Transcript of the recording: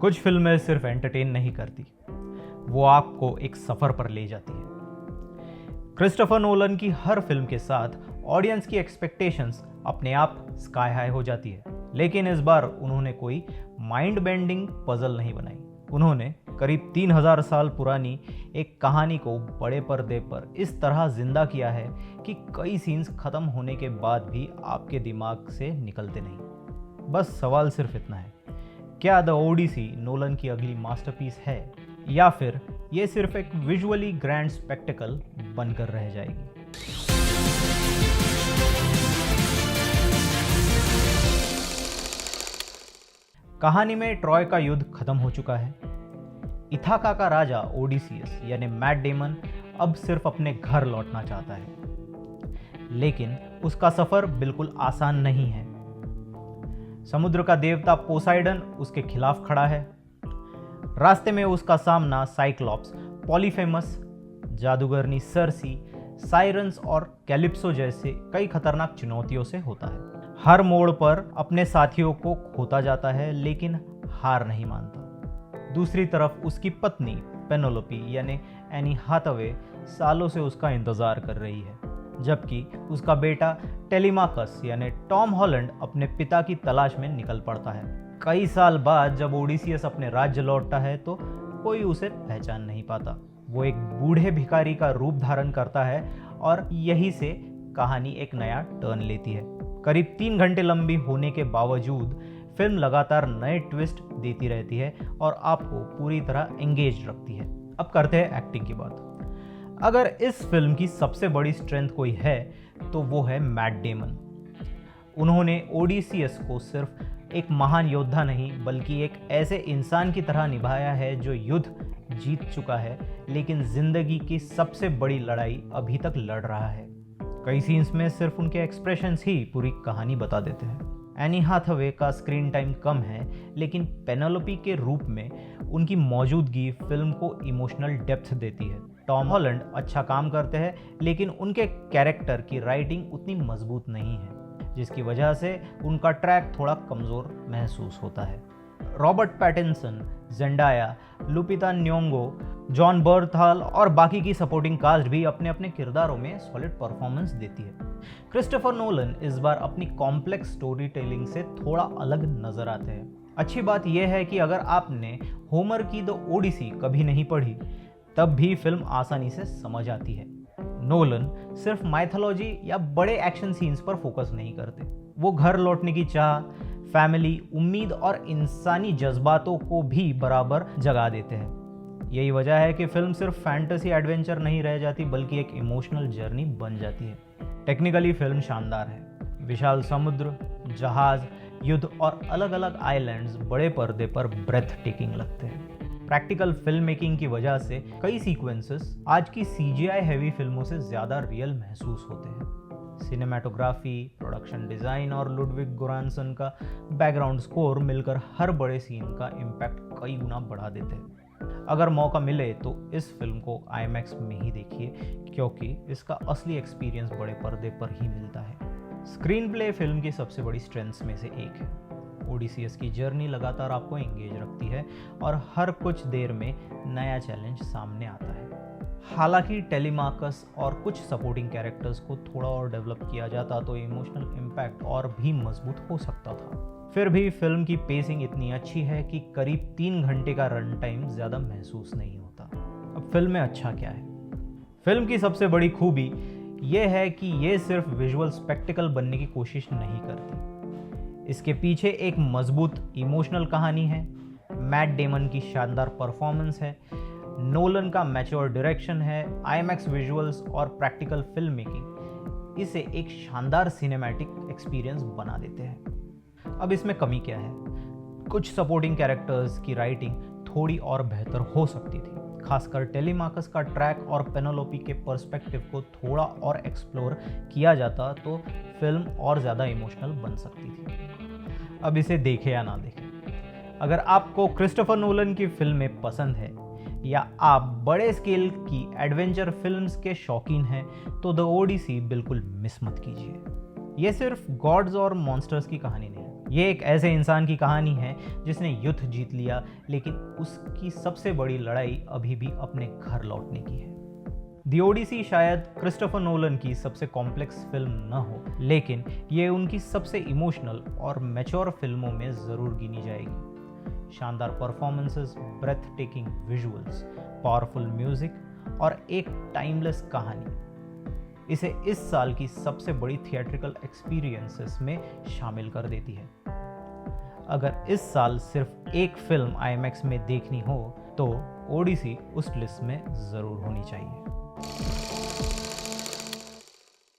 कुछ फिल्में सिर्फ एंटरटेन नहीं करती, वो आपको एक सफ़र पर ले जाती है। क्रिस्टोफर नोलन की हर फिल्म के साथ ऑडियंस की एक्सपेक्टेशंस अपने आप स्काई हाई हो जाती है, लेकिन इस बार उन्होंने कोई माइंड बेंडिंग पजल नहीं बनाई। उन्होंने करीब 3000 साल पुरानी एक कहानी को बड़े पर्दे पर इस तरह जिंदा किया है कि कई सीन्स खत्म होने के बाद भी आपके दिमाग से निकलते नहीं। बस सवाल सिर्फ इतना है, क्या द ओडिसी नोलन की अगली मास्टरपीस है या फिर ये सिर्फ एक विजुअली ग्रैंड स्पेक्टिकल बनकर रह जाएगी। कहानी में ट्रॉय का युद्ध खत्म हो चुका है। इथाका का राजा ओडिसियस यानी मैट डेमन अब सिर्फ अपने घर लौटना चाहता है, लेकिन उसका सफर बिल्कुल आसान नहीं है। समुद्र का देवता पोसाइडन उसके खिलाफ खड़ा है। रास्ते में उसका सामना साइक्लॉप्स, पॉलीफेमस, जादूगरनी सर्सी, साइरन्स और कैलिप्सो जैसे कई खतरनाक चुनौतियों से होता है। हर मोड़ पर अपने साथियों को खोता जाता है, लेकिन हार नहीं मानता। दूसरी तरफ उसकी पत्नी पेनेलोपी यानी एनी हाथवे सालों से उसका इंतजार कर रही है, जबकि उसका बेटा टेलीमाकस यानी टॉम हॉलैंड अपने पिता की तलाश में निकल पड़ता है। कई साल बाद जब ओडिसियस अपने राज्य लौटता है तो कोई उसे पहचान नहीं पाता। वो एक बूढ़े भिखारी का रूप धारण करता है और यहीं से कहानी एक नया टर्न लेती है। करीब 3 घंटे लंबी होने के बावजूद फिल्म लगातार नए ट्विस्ट देती रहती है और आपको पूरी तरह एंगेज रखती है। अब करते हैं एक्टिंग की बात। अगर इस फिल्म की सबसे बड़ी स्ट्रेंथ कोई है तो वो है मैट डेमन। उन्होंने ओडिसियस को सिर्फ एक महान योद्धा नहीं बल्कि एक ऐसे इंसान की तरह निभाया है जो युद्ध जीत चुका है, लेकिन जिंदगी की सबसे बड़ी लड़ाई अभी तक लड़ रहा है। कई सीन्स में सिर्फ उनके एक्सप्रेशंस ही पूरी कहानी बता देते हैं। एनी हाथवे का स्क्रीन टाइम कम है, लेकिन पेनेलोपी के रूप में उनकी मौजूदगी फिल्म को इमोशनल डेप्थ देती है। टॉम हॉलैंड अच्छा काम करते हैं, लेकिन उनके कैरेक्टर की राइटिंग उतनी मजबूत नहीं है, जिसकी वजह से उनका ट्रैक थोड़ा कमज़ोर महसूस होता है। Robert Pattinson, Zendaya, Lupita Nyong'o, Jon Bernthal और बाकी की सपोर्टिंग कास्ट भी अपने अपने किरदारों में सॉलिड परफॉर्मेंस देती है। क्रिस्टोफर नोलन इस बार अपनी कॉम्प्लेक्स स्टोरी टेलिंग से थोड़ा अलग नजर आते हैं। अच्छी बात यह है कि अगर आपने होमर की द ओडिसी कभी नहीं पढ़ी, तब भी फिल्म आसानी से समझ आती है। नोलन सिर्फ माइथोलॉजी या बड़े एक्शन सीन्स पर फोकस नहीं करते, वो घर लौटने की चाह, फैमिली, उम्मीद और इंसानी जज्बातों को भी बराबर जगा देते हैं। यही वजह है कि फिल्म सिर्फ फैंटेसी एडवेंचर नहीं रह जाती बल्कि एक इमोशनल जर्नी बन जाती है। टेक्निकली फिल्म शानदार है। विशाल समुद्र, जहाज, युद्ध और अलग अलग आइलैंड्स बड़े पर्दे पर ब्रेथ टेकिंग लगते हैं। प्रैक्टिकल फिल्म मेकिंग की वजह से कई सीक्वेंसेस आज की CGI हैवी फिल्मों से ज़्यादा रियल महसूस होते हैं। सिनेमाटोग्राफी, प्रोडक्शन डिज़ाइन और लुडविग गोरांसन का बैकग्राउंड स्कोर मिलकर हर बड़े सीन का इम्पैक्ट कई गुना बढ़ा देते हैं। अगर मौका मिले तो इस फिल्म को IMAX में ही देखिए, क्योंकि इसका असली एक्सपीरियंस बड़े पर्दे पर ही मिलता है। स्क्रीन प्ले फिल्म की सबसे बड़ी स्ट्रेंथ्स में से एक है। ओडिसियस की जर्नी लगातार आपको एंगेज रखती है और हर कुछ देर में नया चैलेंज सामने आता है। हालांकि टेलीमाकस और कुछ सपोर्टिंग कैरेक्टर्स को थोड़ा और डेवलप किया जाता तो इमोशनल इम्पैक्ट और भी मजबूत हो सकता था। फिर भी फिल्म की पेसिंग इतनी अच्छी है कि करीब 3 घंटे का रन टाइम ज़्यादा महसूस नहीं होता। अब फिल्म में अच्छा क्या है? फिल्म की सबसे बड़ी खूबी यह है कि ये सिर्फ विजुअल स्पेक्टिकल बनने की कोशिश नहीं करती। इसके पीछे एक मजबूत इमोशनल कहानी है, मैट डेमन की शानदार परफॉर्मेंस है, नोलन का मैच्योर डायरेक्शन है, IMAX विजुअल्स और प्रैक्टिकल फिल्म मेकिंग इसे एक शानदार सिनेमैटिक एक्सपीरियंस बना देते हैं। अब इसमें कमी क्या है? कुछ सपोर्टिंग कैरेक्टर्स की राइटिंग थोड़ी और बेहतर हो सकती थी, खासकर टेलीमाकस का ट्रैक और पेनेलोपी के पर्सपेक्टिव को थोड़ा और एक्सप्लोर किया जाता तो फिल्म और ज़्यादा इमोशनल बन सकती थी। अब इसे देखें या ना देखें, अगर आपको क्रिस्टोफर नोलन की फिल्में पसंद है या आप बड़े स्केल की एडवेंचर फिल्म्स के शौकीन हैं तो द ओडिसी बिल्कुल मिस मत कीजिए। ये सिर्फ गॉड्स और मॉन्स्टर्स की कहानी नहीं है, ये एक ऐसे इंसान की कहानी है जिसने युद्ध जीत लिया, लेकिन उसकी सबसे बड़ी लड़ाई अभी भी अपने घर लौटने की है। द ओडिसी शायद क्रिस्टोफर नोलन की सबसे कॉम्प्लेक्स फिल्म न हो, लेकिन ये उनकी सबसे इमोशनल और मैच्योर फिल्मों में ज़रूर गिनी जाएगी। शानदार performances, breathtaking visuals, powerful music और एक टाइमलेस कहानी इसे इस साल की सबसे बड़ी थिएट्रिकल एक्सपीरियंसेस में शामिल कर देती है। अगर इस साल सिर्फ एक फिल्म आईमैक्स में देखनी हो तो ओडिसी उस लिस्ट में ज़रूर होनी चाहिए।